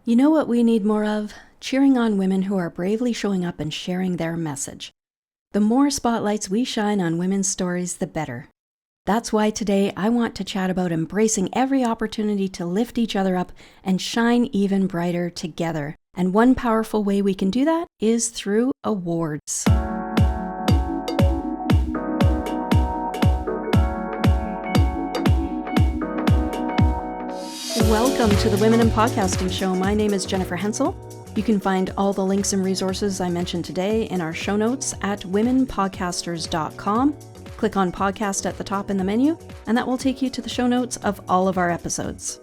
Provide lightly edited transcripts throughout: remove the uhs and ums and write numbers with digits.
You know what we need more of? Cheering on women who are bravely showing up and sharing their message. The more spotlights we shine on women's stories, the better. That's why today I want to chat about embracing every opportunity to lift each other up and shine even brighter together. And one powerful way we can do that is through awards. Welcome to the Women in Podcasting Show. My name is Jennifer Hensel. You can find all the links and resources I mentioned today in our show notes at womenpodcasters.com. Click on podcast at the top in the menu, and that will take you to the show notes of all of our episodes.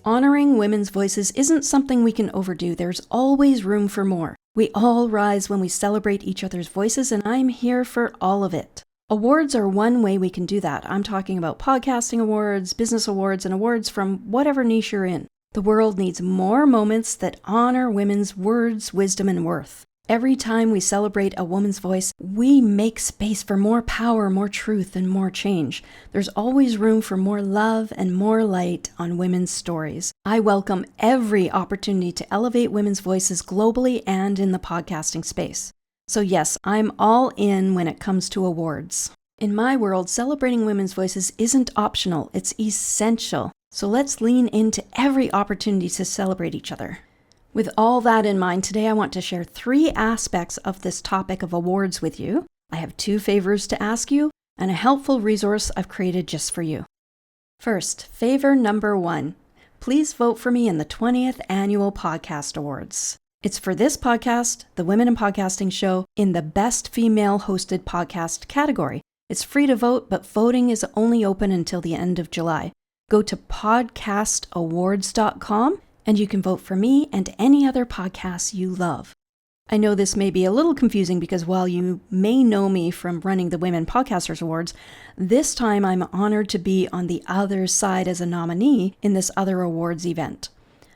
Honoring women's voices isn't something we can overdo. There's always room for more. We all rise when we celebrate each other's voices, and I'm here for all of it. Awards are one way we can do that. I'm talking about podcasting awards, business awards, and awards from whatever niche you're in. The world needs more moments that honor women's words, wisdom, and worth. Every time we celebrate a woman's voice, we make space for more power, more truth, and more change. There's always room for more love and more light on women's stories. I welcome every opportunity to elevate women's voices globally and in the podcasting space. So yes, I'm all in when it comes to awards. In my world, celebrating women's voices isn't optional, it's essential. So let's lean into every opportunity to celebrate each other. With all that in mind, today I want to share 3 aspects of this topic of awards with you. I have 2 favors to ask you and a helpful resource I've created just for you. First, favor number 1. Please vote for me in the 20th Annual Podcast Awards. It's for this podcast, the Women in Podcasting Show, in the Best Female Hosted Podcast category. It's free to vote, but voting is only open until the end of July. Go to podcastawards.com and you can vote for me and any other podcasts you love. I know this may be a little confusing because while you may know me from running the Women Podcasters Awards, this time I'm honored to be on the other side as a nominee in this other awards event.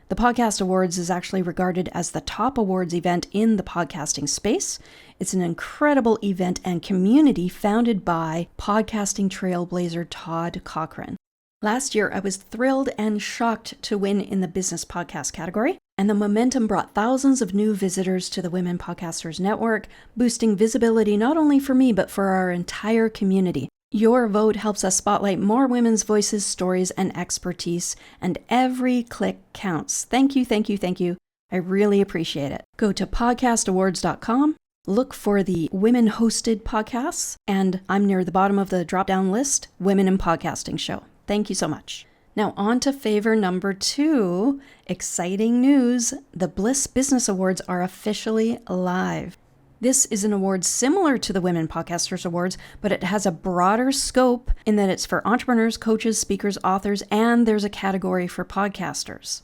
The Podcast Awards is actually regarded as the top awards event in the podcasting space. It's an incredible event and community founded by podcasting trailblazer Todd Cochran. Last year, I was thrilled and shocked to win in the business podcast category, and the momentum brought thousands of new visitors to the Women Podcasters Network, boosting visibility not only for me, but for our entire community. Your vote helps us spotlight more women's voices, stories, and expertise, and every click counts. Thank you, thank you, thank you. I really appreciate it. Go to podcastawards.com, look for the women-hosted podcasts, and I'm near the bottom of the drop-down list, Women in Podcasting Show. Thank you so much. Now on to favor number 2. Exciting news. The Bliss Business Awards are officially live. This is an award similar to the Women Podcasters Awards, but it has a broader scope in that it's for entrepreneurs, coaches, speakers, authors, and there's a category for podcasters.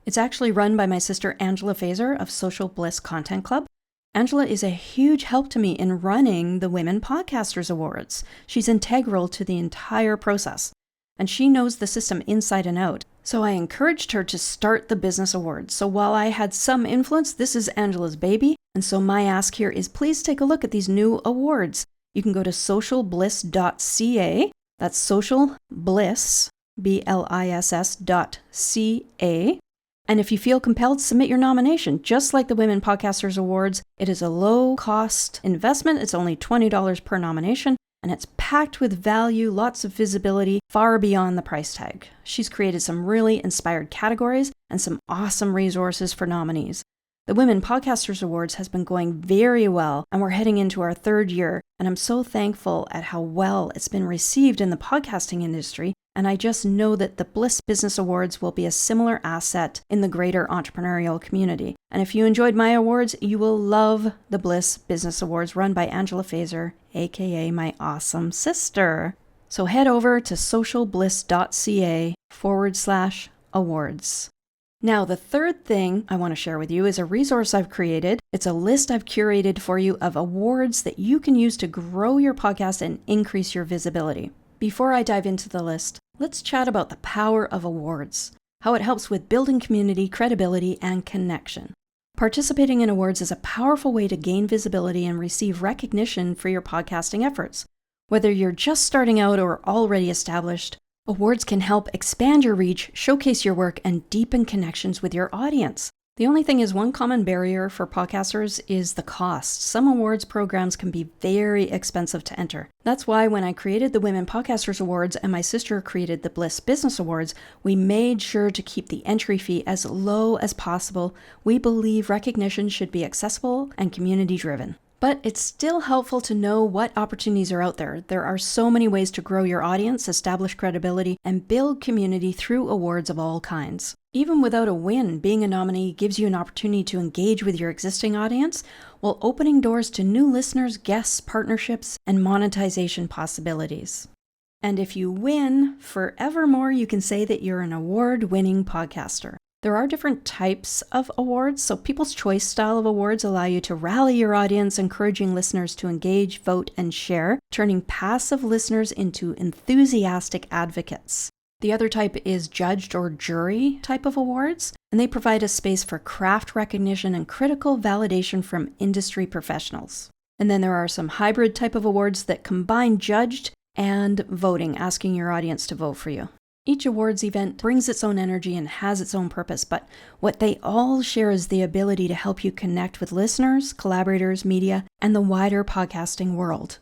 It's actually run by my sister Angela Fazer of Social Bliss Content Club. Angela is a huge help to me in running the Women Podcasters Awards. She's integral to the entire process, and she knows the system inside and out. So I encouraged her to start the business awards. So while I had some influence, this is Angela's baby. And so my ask here is please take a look at these new awards. You can go to socialbliss.ca. That's social bliss, BLISS.ca. And if you feel compelled, submit your nomination. Just like the Women Podcasters Awards, it is a low-cost investment. It's only $20 per nomination. And it's packed with value, lots of visibility, far beyond the price tag. She's created some really inspired categories and some awesome resources for nominees. The Women Podcasters Awards has been going very well, and we're heading into our 3rd year, and I'm so thankful at how well it's been received in the podcasting industry, and I just know that the Bliss Business Awards will be a similar asset in the greater entrepreneurial community. And if you enjoyed my awards, you will love the Bliss Business Awards run by Angela Fazer, aka my awesome sister. So head over to socialbliss.ca/awards. Now, the third thing I want to share with you is a resource I've created. It's a list I've curated for you of awards that you can use to grow your podcast and increase your visibility. Before I dive into the list, let's chat about the power of awards, how it helps with building community, credibility, and connection. Participating in awards is a powerful way to gain visibility and receive recognition for your podcasting efforts. Whether you're just starting out or already established, Awards can help expand your reach, showcase your work, and deepen connections with your audience. The only thing is, one common barrier for podcasters is the cost. Some awards programs can be very expensive to enter. That's why when I created the Women Podcasters Awards and my sister created the Bliss Business Awards, we made sure to keep the entry fee as low as possible. We believe recognition should be accessible and community-driven. But it's still helpful to know what opportunities are out there. There are so many ways to grow your audience, establish credibility, and build community through awards of all kinds. Even without a win, being a nominee gives you an opportunity to engage with your existing audience while opening doors to new listeners, guests, partnerships, and monetization possibilities. And if you win, forevermore you can say that you're an award-winning podcaster. There are different types of awards, so People's Choice style of awards allow you to rally your audience, encouraging listeners to engage, vote, and share, turning passive listeners into enthusiastic advocates. The other type is judged or jury type of awards, and they provide a space for craft recognition and critical validation from industry professionals. And then there are some hybrid type of awards that combine judged and voting, asking your audience to vote for you. Each awards event brings its own energy and has its own purpose, but what they all share is the ability to help you connect with listeners, collaborators, media, and the wider podcasting world.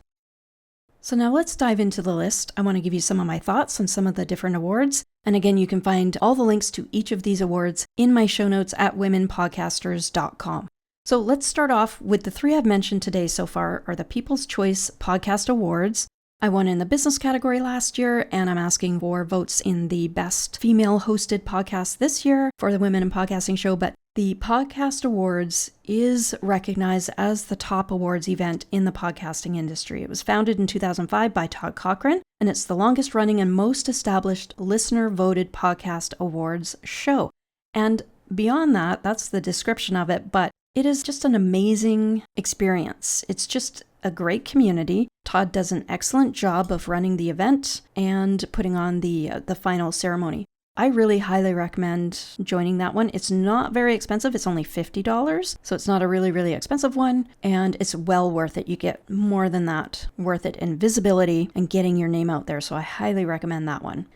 So now let's dive into the list. I want to give you some of my thoughts on some of the different awards. And again, you can find all the links to each of these awards in my show notes at womenpodcasters.com. So let's start off with the three I've mentioned today so far are the People's Choice Podcast Awards. I won in the business category last year, and I'm asking for votes in the best female-hosted podcast this year for the Women in Podcasting show. But the Podcast Awards is recognized as the top awards event in the podcasting industry. It was founded in 2005 by Todd Cochran, and it's the longest-running and most established listener-voted podcast awards show. And beyond that, that's the description of it, but it is just an amazing experience. It's just a great community. Todd does an excellent job of running the event and putting on the final ceremony. I really highly recommend joining that one. It's not very expensive. It's only $50, so it's not a really, really expensive one, and it's well worth it. You get more than that worth it in visibility and getting your name out there, so I highly recommend that one.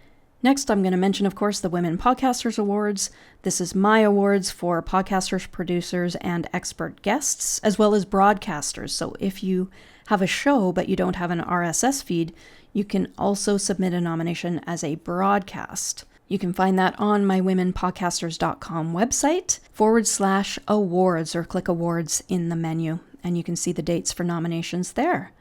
Next, I'm going to mention, of course, the Women Podcasters Awards. This is my awards for podcasters, producers, and expert guests, as well as broadcasters. So if you have a show but you don't have an RSS feed, you can also submit a nomination as a broadcast. You can find that on my womenpodcasters.com website /awards, or click awards in the menu, and you can see the dates for nominations there.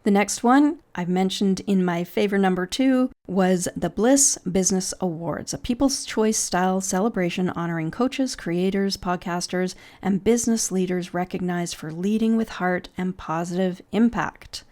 The next one I've mentioned in my favor number 2 was the Bliss Business Awards, a People's Choice style celebration honoring coaches, creators, podcasters, and business leaders recognized for leading with heart and positive impact.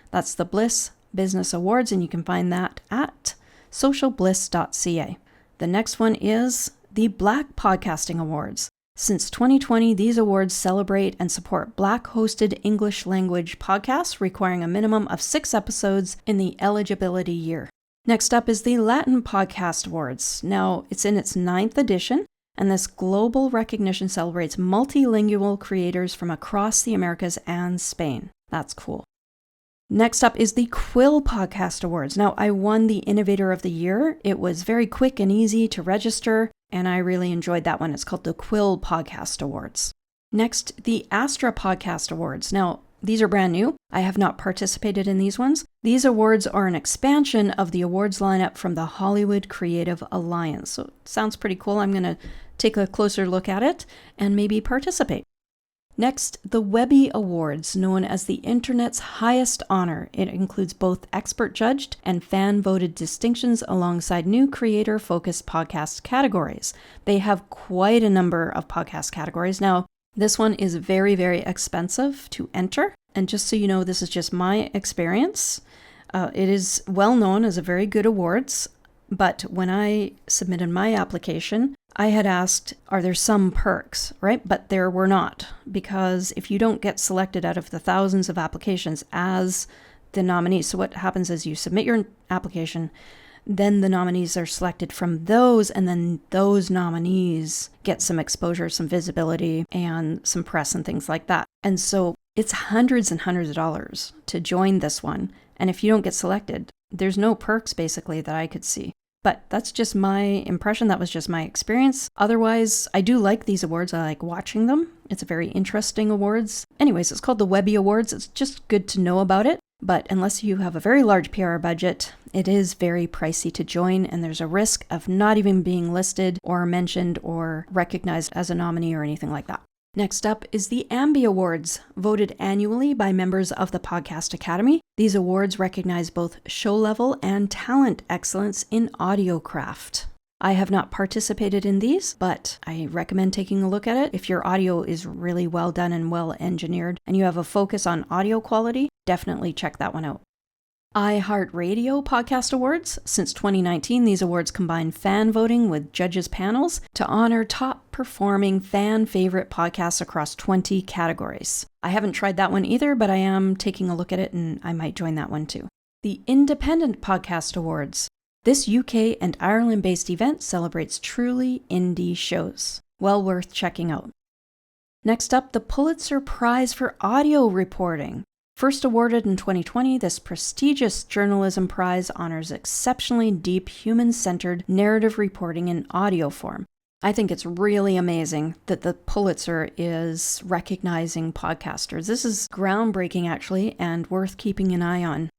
That's the Bliss Business Awards, and you can find that at socialbliss.ca. The next one is the Black Podcasting Awards. Since 2020, these awards celebrate and support Black-hosted English language podcasts requiring a minimum of 6 episodes in the eligibility year. Next up is the Latin Podcast Awards. Now, it's in its 9th edition, and this global recognition celebrates multilingual creators from across the Americas and Spain. That's cool. Next up is the Quill Podcast Awards. Now, I won the Innovator of the Year. It was very quick and easy to register, and I really enjoyed that one. It's called the Quill Podcast Awards. Next, the Astra Podcast Awards. Now, these are brand new. I have not participated in these ones. These awards are an expansion of the awards lineup from the Hollywood Creative Alliance. So it sounds pretty cool. I'm going to take a closer look at it and maybe participate. Next, the Webby Awards, known as the Internet's highest honor. It includes both expert-judged and fan-voted distinctions alongside new creator-focused podcast categories. They have quite a number of podcast categories. Now, this one is very, very expensive to enter. And just so you know, this is just my experience. It is well known as a very good awards. But when I submitted my application, I had asked, are there some perks, right? But there were not, because if you don't get selected out of the thousands of applications as the nominee, so what happens is you submit your application, then the nominees are selected from those, and then those nominees get some exposure, some visibility, and some press and things like that. And so it's hundreds and hundreds of dollars to join this one. And if you don't get selected, There's no perks basically that I could see. But that's just my impression. That was just my experience. Otherwise, I do like these awards. I like watching them. It's a very interesting awards. Anyways, it's called the Webby Awards. It's just good to know about it. But unless you have a very large PR budget, it is very pricey to join, and there's a risk of not even being listed or mentioned or recognized as a nominee or anything like that. Next up is the Ambi Awards, voted annually by members of the Podcast Academy. These awards recognize both show level and talent excellence in audio craft. I have not participated in these, but I recommend taking a look at it. If your audio is really well done and well engineered and you have a focus on audio quality, definitely check that one out. iHeartRadio Podcast Awards. Since 2019, these awards combine fan voting with judges' panels to honor top-performing fan-favorite podcasts across 20 categories. I haven't tried that one either, but I am taking a look at it and I might join that one too. The Independent Podcast Awards. This UK and Ireland-based event celebrates truly indie shows. Well worth checking out. Next up, the Pulitzer Prize for Audio Reporting. First awarded in 2020, this prestigious journalism prize honors exceptionally deep, human-centered narrative reporting in audio form. I think it's really amazing that the Pulitzer is recognizing podcasters. This is groundbreaking, actually, and worth keeping an eye on.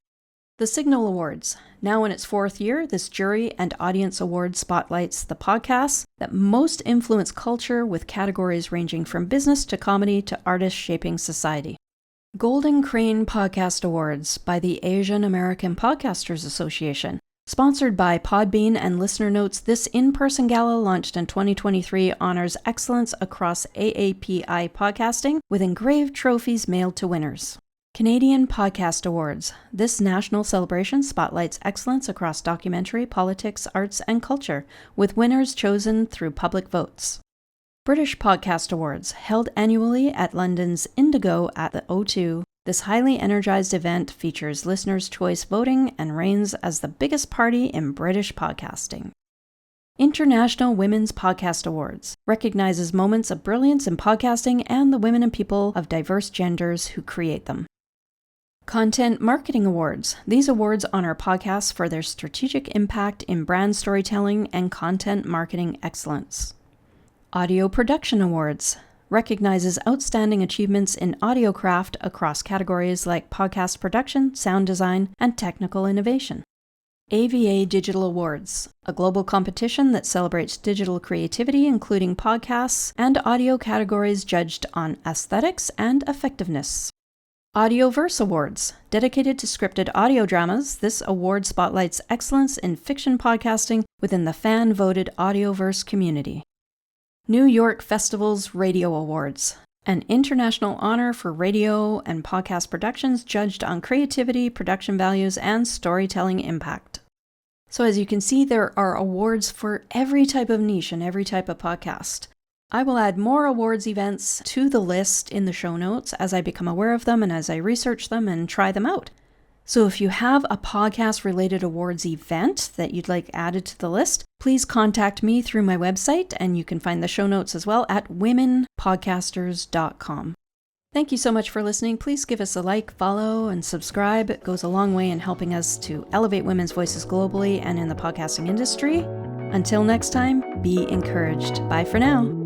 The Signal Awards. Now in its 4th year, this jury and audience award spotlights the podcasts that most influence culture, with categories ranging from business to comedy to artists shaping society. Golden Crane Podcast Awards by the Asian American Podcasters Association. Sponsored by Podbean and Listener Notes, this in-person gala launched in 2023 honors excellence across AAPI podcasting with engraved trophies mailed to winners. Canadian Podcast Awards. This national celebration spotlights excellence across documentary, politics, arts, and culture, with winners chosen through public votes. British Podcast Awards, held annually at London's Indigo at the O2. This highly energized event features listeners' choice voting and reigns as the biggest party in British podcasting. International Women's Podcast Awards recognizes moments of brilliance in podcasting and the women and people of diverse genders who create them. Content Marketing Awards. These awards honor podcasts for their strategic impact in brand storytelling and content marketing excellence. Audio Production Awards recognizes outstanding achievements in audio craft across categories like podcast production, sound design, and technical innovation. AVA Digital Awards, a global competition that celebrates digital creativity, including podcasts and audio categories judged on aesthetics and effectiveness. Audioverse Awards, dedicated to scripted audio dramas, this award spotlights excellence in fiction podcasting within the fan-voted Audioverse community. New York Festival's Radio Awards, an international honor for radio and podcast productions judged on creativity, production values, and storytelling impact. So as you can see, there are awards for every type of niche and every type of podcast. I will add more awards events to the list in the show notes as I become aware of them and as I research them and try them out. So if you have a podcast-related awards event that you'd like added to the list, please contact me through my website, and you can find the show notes as well at womenpodcasters.com. Thank you so much for listening. Please give us a like, follow, and subscribe. It goes a long way in helping us to elevate women's voices globally and in the podcasting industry. Until next time, be encouraged. Bye for now.